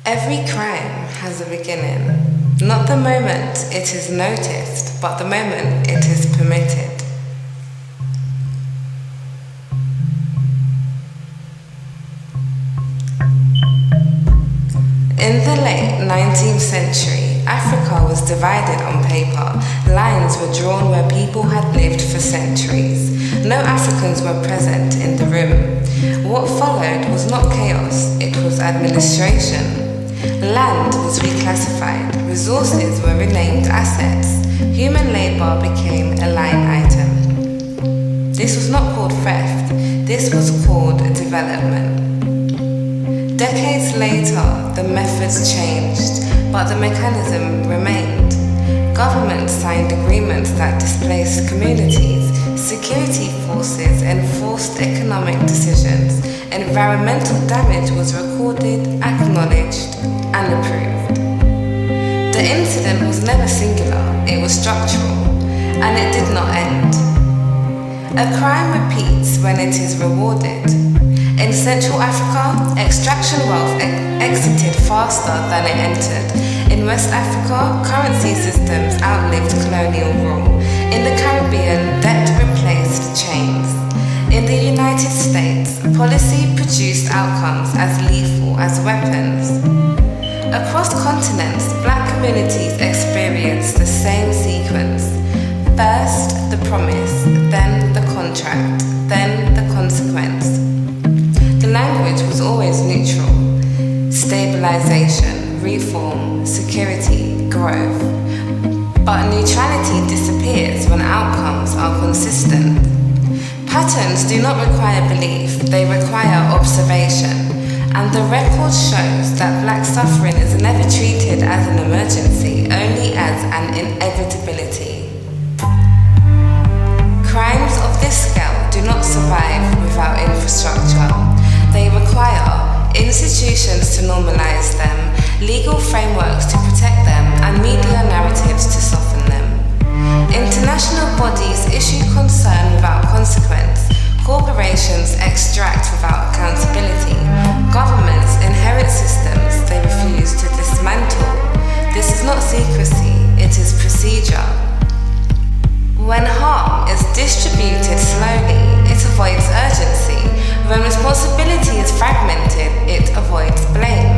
Every crime has a beginning, not the moment it is noticed, but the moment it is permitted. In the late 19th century, Africa was divided on paper. Lines were drawn where people had lived for centuries. No Africans were present in the room. What followed was not chaos, it was administration. Land was reclassified, resources were renamed assets, human labor became a line item. This was not called theft, this was called development. Decades later, the methods changed, but the mechanism remained. Governments signed agreements that displaced communities, security forces enforced economic decisions, environmental damage was recorded, acknowledged, and approved. The incident was never singular, it was structural, and it did not end. A crime repeats when it is rewarded. In Central Africa, extraction wealth exited faster than it entered. In West Africa, currency systems outlived colonial rule. In the Caribbean, debt replaced chains. In the United States, policy produced outcomes as lethal as weapons. Across continents, black communities experienced the same sequence. First, the promise, then the contract, then the consequence. The language was always neutral. Stabilization, reform, security, growth. But neutrality disappears when outcomes are consistent. Patterns do not require belief, they require observation. And the record shows that black suffering is never treated as an emergency, only as an inevitability. Crimes of this scale do not survive without infrastructure. They require institutions to normalize them, legal frameworks to protect them, and media narratives to soften them. International bodies issue concern without consequence. Corporations extract without accountability. Governments inherit systems they refuse to dismantle. This is not secrecy, it is procedure. When harm is distributed slowly, it avoids urgency. When responsibility is fragmented, it avoids blame.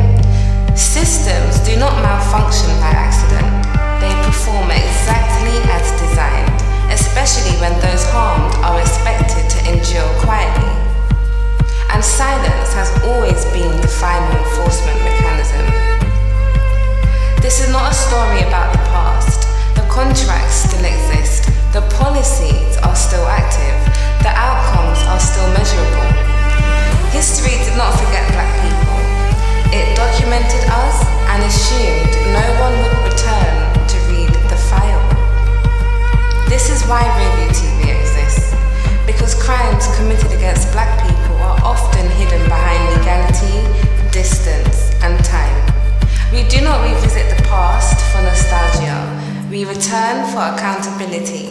Systems do not malfunction by accident. They perform exactly as designed, especially when those harmed are expected to endure quietly. And silence has always been the final enforcement mechanism. This is not a story about the past. The contracts still exist. The policies are still active. The outcomes are still measurable. History did not forget black people. It documented us and assumed no one would return to read the file. This is why RearView TV exists, because crimes committed against black people are often hidden behind legality, distance, and time. We do not revisit the past for nostalgia, we return for accountability.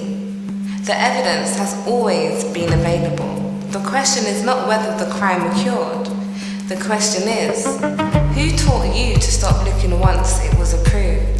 The evidence has always been available. The question is not whether the crime occurred. The question is, who taught you to stop looking once it was approved?